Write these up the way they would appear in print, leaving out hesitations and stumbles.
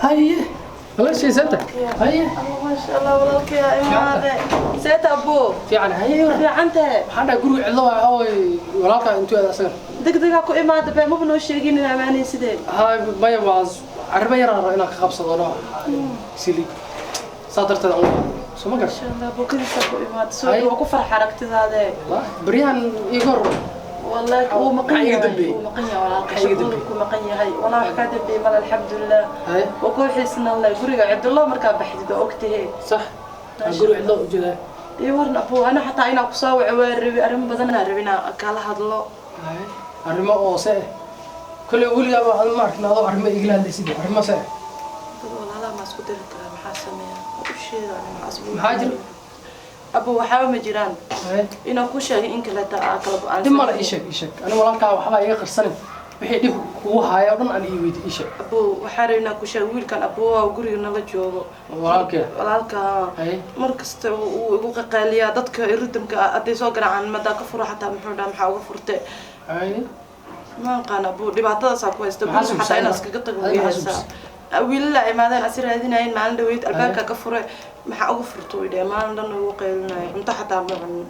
هاي والله شيء ستة هاي ما شاء الله والله يا إمام سيت أبو في عن هاي في عنده حنا قروي الله هاي ولا كان أنتوا هذا أصلا دق أكو إمام دبي مو بنو الشيء إننا معني سيدين هاي ما يواز عربي يرى أنا خبص ضنا سيلي صادرت الأمور سو ما قال ما شاء الله أبو كل سبب إمام سوي وكو فرح حركتي هذا والله بريان يقر والله هو مقنية دبي هو مقنية ولا شغلك مقنية هاي والله وحكا دبي مال الحمد لله هاي وكل حسنا الله يقول عبد الله مركب بحدي وقته صح قروي الله وجده إيه ورنا أبو أنا حتى أنا قصاوع واربي أرم بدنا ربنا كله هذا الله هاي أرمى أوسع كل يقول يا أبو المارك ناظر أرمى إجلال دسيدي أرمى سع والله لا ما اسكت الكلام حاسمه وش يعني حاسبه مهاجر أبو وحاول مجيران هاي إنه كل شيء إنك لا تأكل بأنس دم مالا إيشك أنا ولا كا وحبا إيه قرصني بحيدي هو هاي أظن أنا إيويد إيشك أبو وحارينا كل شيء ويل كان أبوه وقولي إنه لجوا ولا كا مركز وقاليا ضدك يردم كأدي سوقنا عن مدى كفر حتى محمد محاول فرته ما كان أبو اللي بعد تصاب كويس تبغى حتى أنا سكت ويهسا ولا ما ذا أسير هذين هاي ما عنده ويد الباكا كفر محاول فرتوي ده ما عندنا وقيلنا أنت حتى معن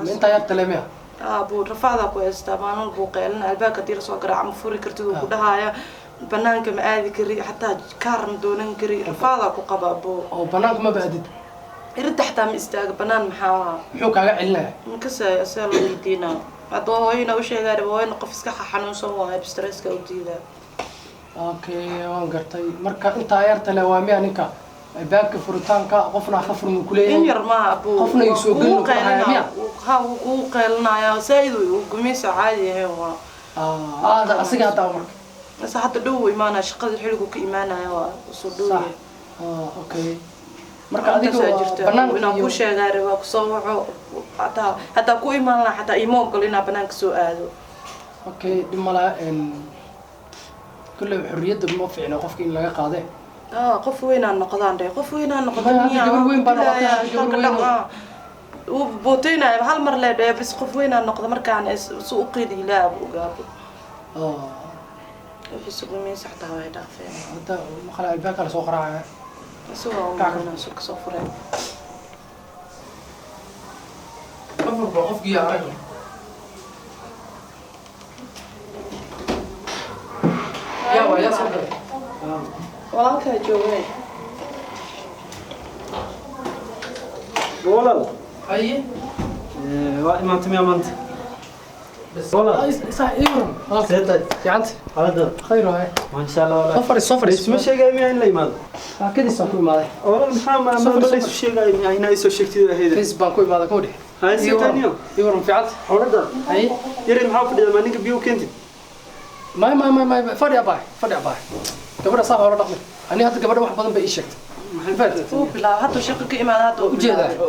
من تيار تلميع أبو رفع ذا كويس تبغى البوقيلنا الباكا دير سوقنا عم فوري كرتو كلها يا بنانك ما آذي كري حتى كارن دونن كري رفع ذا كقبا أبو أو بنانك ما بعدد يرد حتى مستاج بنان محاها حوك على علة مكسر أسأل الدينا أدوه هنا وش يقدر وين قفز كحنون سوا بستريس كوديلا أوكي وانقرتي مركا أنت تيار تلوامي أنك الباك فرتان كا قفنا خفر من كلية إن يرما أبو قفنا يسوقون وقيلنا وقيلنا يا سيد وقميص عادي هو هذا أصيغ هذا عمرك بس حتى دو إيمانا شقد الحلو كإيمانا يا وصدوه صح أوكي marka adigu banaanka ku sheegay waa ku soo waco hata ku imaan hata imo golina banaanka soo aado okay dimala kullu xurriyada ma fiicna qofka in laga qaade qof weyn aan noqdaan day qof weyn aan noqdaan gabar weyn baa noqotay gabar weyn oo bootayna hal mar leedahay bas qof weyn aan noqdo markaan soo qeydii laab ugaabo wixii suuq mees xataa way dhaafeen hada ma khala albaaka la soo qaraaca سوا أنا سوق صفرة. أفرق بقف جيا عادي. يا ويا صدق. والله كجوي. والله. أيه. ما أنت ما أنت. بس والله. صح إيرم. سيدة. يا أنت. هذا. خير هاي. ما إن شاء الله والله. صفر. اسمه شيء جاي من اللي ماذا؟ كده سأكون معي. والله محمد ما بلش شيء جاي يعني هاي سو شيء كتير هيدا. فيس بانكوي معنا كودي. هاي سيد ثانية. إيرم في عاد. هذا. أيه. يري محافظ إذا ما نيجي بيو كنت. ما فري أباي. قبل صاحب ولا رقم. أنا هذا قبل واحد بدن بإيشكت. محفظت. هو بلا هاتو شقك إيمان هاتو.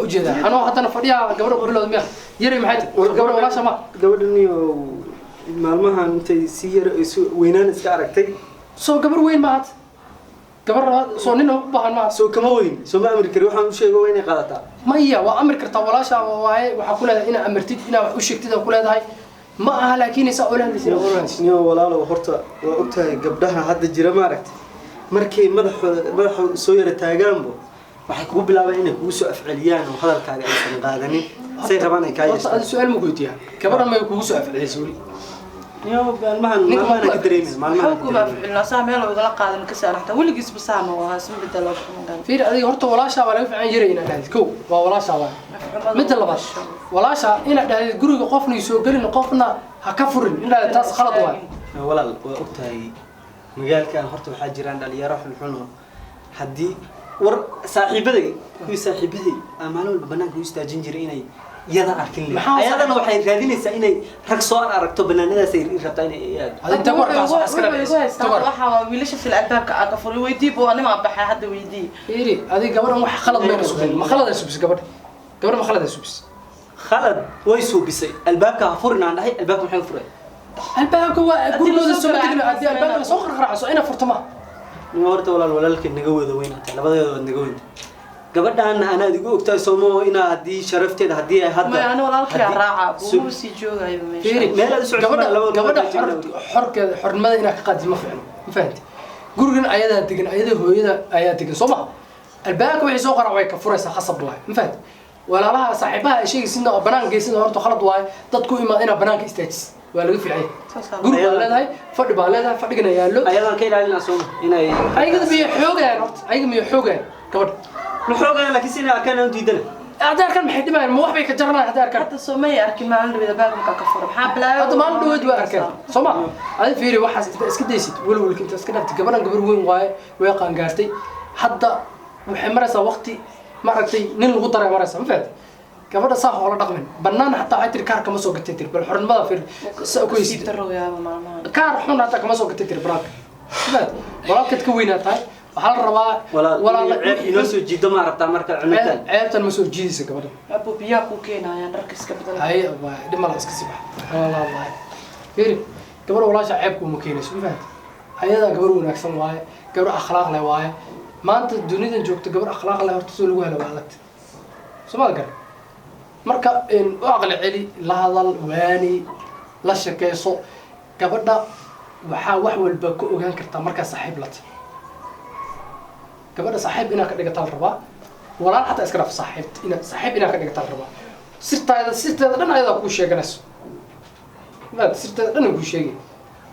وجدا. أنا حتى أنا فريا قبل بقول مياه. يري محيط. قبل ولا شما. قبل إني مالمها أنت سير وينان إسكاركتي. سو قبل وين معت؟ قبل سو نينو بحال معت. سو كم وين؟ سو ما أمريكا روح أمشي وين قادتا. ما هي وأمريكا تولى شا وعي وحكولها إنا أمرتيد إنا وشكتيد وكولها هاي ما لكن يسألون هذي سنة. نيو ولا لو هرتا وقتها قبلها هذا الجرا ما ركت. مركي مدح سوير تاجامبو. waxay kugu bilaabay inay kugu soo afciliyaan oo hadalkaaga aysan qaadanin say rabaan ay ka yeeshaan hada su'aal ma goytiya kabar ma kugu soo afciliyay niyo maalmahan ka dareemay maalmahan ku afcilna saameel oo la qaadan ka saarta waligiis basaano waa isma bedelo fiir adiga horta walaasha waa laga fiican jiray inaan dhahdid kow waa walaasha waa mid labaad walaasha inaan dhahdid guriga qofna soo galin qofna ha ka furin inaa taas khalad waa walaal waa ogtahay magaalkan horta waxaa jiraan dhalinyaro xulxul haddii war saaxiibaday ammaan walba banaanka u istaajin jiray inay yada arkin leeyahay ayadana waxay raadinaysaa inay rag soo aragto banaanadaas ay rabtaa inay inta war kaas askara waxa wiilasha fil albaabka aaga furay weydii boo anima baxay hadda weydii fiiri adiga gabaran wax khalad ma subis ma khalad subis gabar ma khalad subis khalad way subisay albaabka furin aan dhahay albaabka maxay furay albaabka waa gurigooda soo degna hadii albaabka soo qarqaracso ina furtama horta walaalkii naga wada weyn ata labadeedood naga weyn gabadhan ana adigu ogtahay Soomo ina hadii sharafteeda hadii ay hadda ma ana walaalkay raaca buu si joogayo meesha meel aad soo gabadha xorkeeda xornimada ina ka qaadimo fiicno ma fahanti gurigan ayada degan ayada hooyada ayaa degan Soomaa albaabka wixii soo qarac way ka furaysaa khasab lahay ma fahanti walaalaha saaxiibaha ay sheegaysiina oo banaan geysina horta khalad waay dadku imaad ina banaanka istaajis waa laga fiicay guriga leedahay fadhi baa leedahay fadhigana yaalo ayadan ka ilaalina Soomo inay ayaga biyo xoogaan horta ayaga biyo xoogaan gabadh luxoogan laakiin sina kana diidana adeer kan maxay dhibayaan ma wax bay ka jarnaa adeer kan hadda Soomay arkin maalin dhawada baabka ka furo maxaa bilaabay hadda maalin dhaweed waa arkeen Soomaa ay fiiri waxaas iska daysid walwalka inta iska dhaftay gabar weyn waaye way qaan gaartay hadda waxay maraysaa waqti ma aragtay nin lagu daray maraysaa ma fahanti gabadha saa hoola dhaqmin banaan xataa ay tir kaar kama soo gatay tir bal xornimada fiir sa ku yisi kaar xun hata kama soo gatay tir braak walaalkeed ka weynaatay waxaa la rabaa walaal inoo soo jiido ma rabtaa marka cuntaan ceebtan ma soo jiidaysa gabadha abu biya ku keenayaan dharka iska bedel hay dhimala iska sibax wallahi fiir gabadha walaasha ceebku ma keenayso ma fahanti ayada gabar wanaagsan waaye gabar akhlaaq leh waaye maanta dunida joogto gabar akhlaaq leh horta soo lagu helo waa adag Soomaal gar marka in aqal celi la hadal waani la shaqeyso gabadha waxa wax walba ku ogaan kartaa marka saaxiib la tahay gabadha saaxiib ina ka dhigata rabaa walaal xataa iska dhaf saaxiib ina ka dhigata rabaa sirtaada dhan ayada ku sheeganayso ma sirtaada dhan ku sheegay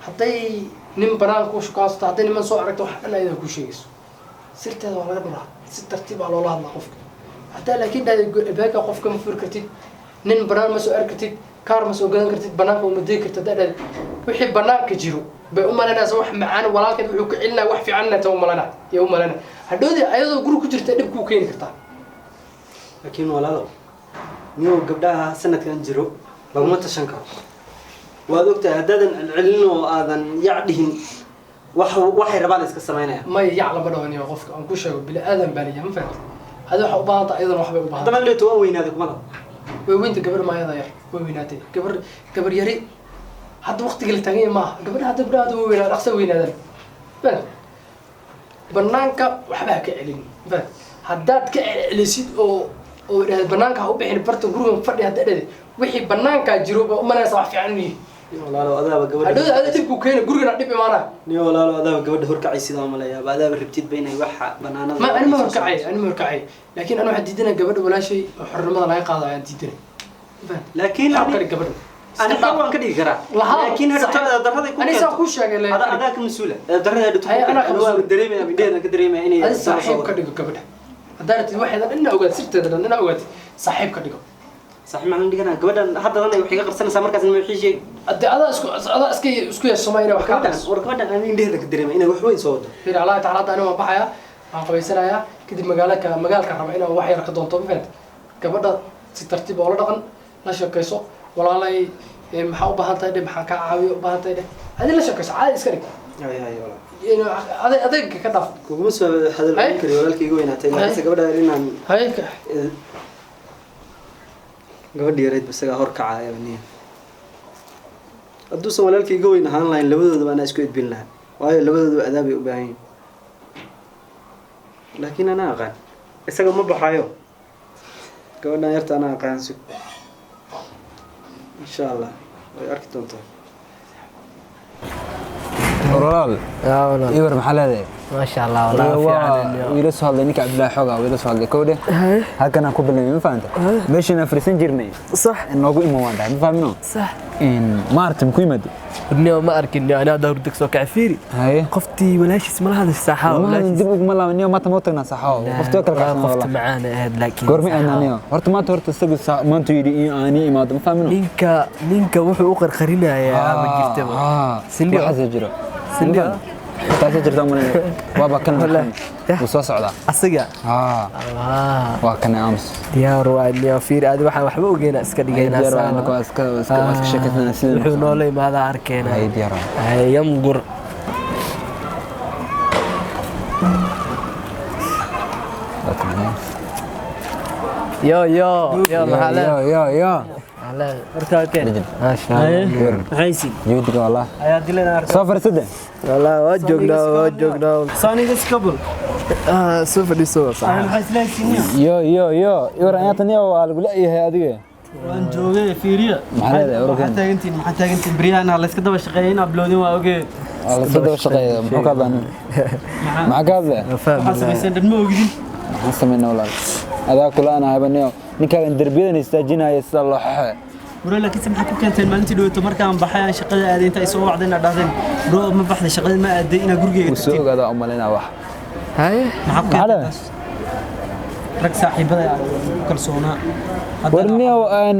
haday nin banaan ku shaqaasto haday niman soo aragto wax dhan ayada ku sheegayso sirtaada waa laga dhiraa si tartiib ah loola hadlaa qofka hadaa laakiin baaka qofka ma fur kartid nin banaan ma soo aragtid kaar ma soo gadan kartid banaanka uma deeg kartid dad wixii banaanka jiro bay u malanaysaa wax macaan walaalkeed wuxuu ka celinaa wax fiican inta u malana iyo u malana hadhoodi ayadoo guri ku jirta dib ku keeni kartaa laakiin walaalo niyo gabdhaha sanadkan jiro laguma tashan karo waad ogtahay hadaadan celin oo aadan yacdihin waxay rabaan iska sameynaya ma yacla ma dhawaniyo qofka aan ku sheego bil aadan baaliya ma fahanti hada waxa u baahan tahay ayadana wax bay u baahan hadana leeto waa weynaaday kuma way weynta gabar ma ayada yar way weynaatay gabar yari hadda waqtiga la taagan ma gabadha hadda gabadha way weynaa dhaqso weynaadan bal banaanka waxba ka celin bal haddaad ka celisid oo banaanka ha u bixin barta guriga fadhi hadda dhade wixii banaanka jiro ba u manaysa wax fiican yihiin walaalo adaaba gabadha hadhood aad dib ku keenay guriga dib imaana niyo walaalo adaaba gabadha horkacay sida ma leeyahay adaaba rabtid baynay waxa banaanada ma anima horkacay laakiin anu waxa diidana gabadha walaashay xornimada laga qaado aan diidana laakiin gabadha أنا حاول كذي كرا لكن هذا درهذا يكون أنا سأقول شيء هذا كمسؤولة درهذا دكتور أنا دريمة بدينا كدريمة إني هذا صاحب كذي كبده دارت الواحد أنا أوقات سرت أنا أوقات صاحب كذي صاحب ما عندي أنا كبده حتى أنا يحكي قرصنا سامر كذا ما يحكي شيء هذا اسكي السمايرة وحكاية وركبنا أنا إنديه كدريمة إني وحوين صوت في الله تعالى أنا ما بحيا عن قبيسنا يا كذي مجالك ربع إنه وحي ركضون طبي فهمت كبده سترتيب ولا دقن لا شك يسوق ولا لا maxaa u baahan tahay dhib maxaa ka caawiyo u baahan tahay adii la shaqeyso caadi iska dhig wala adeeg ka dhaaf kuma soo hadal kari walaalkayga weynaatay laakiin gabadha inaan gabadh yareed basaga hor kacaya baniya hadduu san walaalkayga weyn ahaan lahayn labadooda baan isku edbin lahaa waayo labadooda adaab ay u baahan yihiin laakiin ana aqaan isaga ma baxayo gabadhan yarta ana aqaan si إن شاء الله ويأكد أنت. رول. يا ولد. يور محل هذا. ما شاء الله والله في عالم. ويلس هذا نيك عبد الله حوجا ويلس هذا كوده. هكذا أقول بالله ما فهمت. ماشي نفرسين جرني. صح. إنه أقول إمام واحد ما فاهمينه. صح. إن ما أرتم كوي مدي. اليوم ما أركني أنا دور دكتور كعفيري. هاي. قفتي ولا شيء اسمه هذا الساحة. ما ندبق ملا من يوم ما تموتنا صحة. قفتي أكل خاص والله. قفت معانا هاد لكن. قرمي أنا نيو. هرت ما تهرت السجل ما أنتوا يدي أني ما أدم فاهمينه. نينكا وحو أقر خرينا يا مجرتهم. سندي. حزجرة. سندي. تاسجر دامنا. بابا كلمة. وصوص على. أصيغا. وكان أمس. ديار وإني أفير هذا واحد وحبه وجينا أسكدينا. ديار وإني كواس شكلنا سين. نحن نولي ماذا أركينا. هاي ديار. هاي يمقر. يا محلا. يا. هلا ارتاكين ما شاء الله عايسي جودك والله أيا دلنا سافر سده والله وجهنا ثاني بس قبل سوف دي سو صح يو أنا تاني أقول لا إيه هذه waan joogay fiiriya maxaa taagantiin briana la iska daba shaqeeyay uploadin waa oge la iska daba shaqeeyay muxuu ka baahan maxaa waxaa samaysan dad ma ogidin maxaa sameynaa walaal adaa kula ana haybanayo ninkaagan darbiyadan istaajinaya sida loo xaxay bro laakiin maxaa ku keenteen maalintii dhawaato markaan baxay shaqada aaday inta ay soo wacdeen dhahdeen bro ma baxday shaqada ma aaday ina gurigeyga soo ogaada u maleynaa wax هاي maxaa ku keenteen rag saaxiibada kalsoonaa ورنيو أن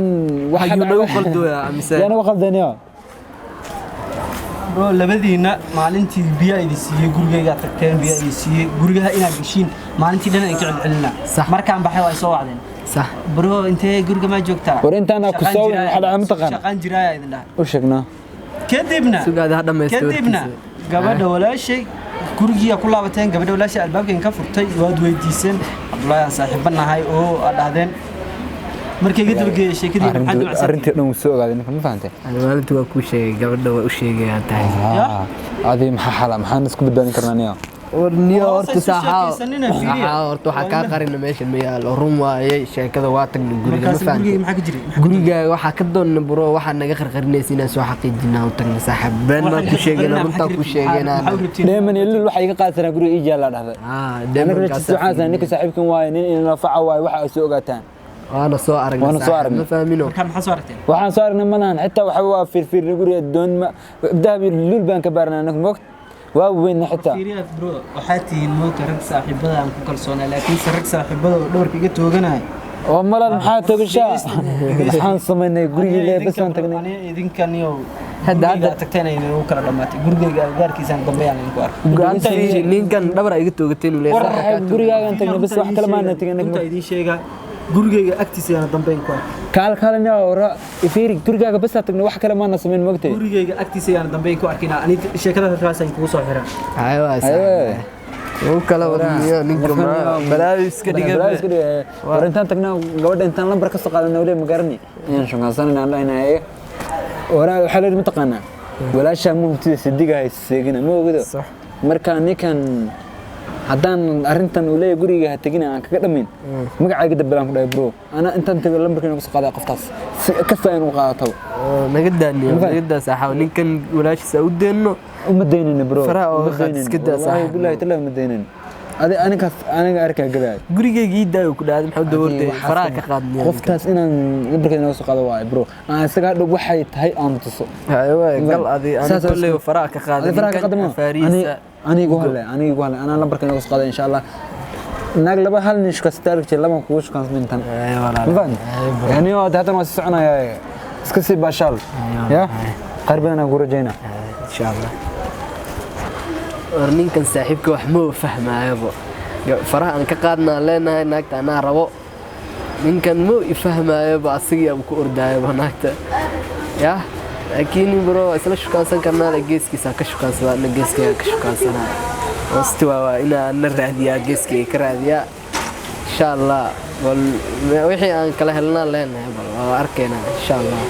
واحد يو قلدو يا مساء يعني وقف دنيا bro labadiina maalintii biyo ay siiyay gurigeyga tagteen biyo ay siiyay guriga inaad gashiin maalintii dhan ay ka celcelina markaan baxay way soo wacdeen صح bro intee guriga ma joogtaa ورنت أنا كسوي حدا عم تقن shaqaan jiraa idin dhahay وشكنا kadibna gabadha walaashay gurigiya ku laabateen gabadha walaashay albaabkeen ka furtay waad weydiiseen Abdullahi aan saaxiibanahay oo aadeen markay gudub geeyay kadib arrintii dhan soo ogaaday ninka ma fahantay maalintu waa ku sheegay gabadha waa u sheegayaan tahay adii maxaa xala maxaan isku badbaadin karnaa niyo ورنيو horta saxa horta waxa ka qarina meesha ma yaalo run waaye sheekada waa tag guriga ma fahantay guriga waxa ka doon bro waxa naga qarqarinaysiina soo xaqiijinaa u tagna saaxiib been ma ku sheegayna runta ku sheegayna deeman ilaa waxa iga qaadana guriga ii jaala dhahday deeman waxaan ninka saaxiibkan waaye nin in la faco waaye waxa ay soo ogaataan وانا سو ارغنا ما فاهمينو كم حسو aragteen waxaan soo aragnay malahan xitaa waxa waa fiirfiir guriga doon ma dahab lul baan ka baarnaa anagu mogt waa weyn xitaa fiiriya bro waxa tiin moogta rag saaxiibada aan ku kalsoonaa laakiin rag saaxiibada oo dhowrka iga tooganay oo malad maxaa tagashaa waxaan sameynay guriga ilaa bas aan tagnay ani idinkan iyo hadda tagteen ay u kala dhamaatay gurigeyga gaarkiisaan dambe aan ku arkay ninkan dhabar ay iga toogateen u leeyahay gurigaagan tagnay bas wax kale ma aan tagnay inta idin sheega gurigeyga agtiisa aan dambeyn ku arkay kaalna ora ifiiri gurigaaga bas tagnay wax kale ma aan sameyn moogtay gurigeyga agtiisa aan dambeyn ku arkina ani sheekada raas ay kugu soo xiran aywa oo kala warniyo ninka ma balaayis ka dhigay warintaan tagnaa gabadha intaan lambar ka soo qaadanay wali ma garani inaan shaqaysanayn aan leenahay waraa waxa la mataqaana walaasha muumtida sidiga hay seegina ma ogado marka ninkan haddaan arrintan uu leeyahay guriga ha tagina aan kaga dhameyn magacayga dabbalaan ku dhahay bro ana intaan tago lambarkiina ku soo qaaday qoftaas si kasta inuu qaadato naga daa saaxaw ninkan walaashiisa u deeno uma deynina bro faraha oo iska daa saaxaw billahi tala uma deynina aniga arkaa gabaay gurigeyga ii daayo ku dhaaday maxaa dawartay faraha ka qaadnay qoftaas inaan lambarkiina soo qaado waay bro aan isaga dhig waxay tahay aan tuso aywa gal adi aan kulay faraha ka qaaday ninkan fariisa anigu hale ana lambarkiina soo qaado insha Allah naag laba hal nish ka staarkay laba ku shaqaan mintan yani oo hadda waan soconaya iska si bashal ya qarbana ugu rajayna insha Allah ninkan saaxiibka wax ma fahmaayo faraha aan ka qaadnaa leenahay naagta ana rabo ninkan ma fahmaayo asiga ku ordaayo naagta ya laakiin bro isla shukaansan karnaa geeskiisa ka shukaansadana geeskiisa ka shukaansanaa wastiwa ina na raadiyaa geeskiisa ka raadiyaa insha Allah wixii aan kala helnaa leenahay waa arkeena insha Allah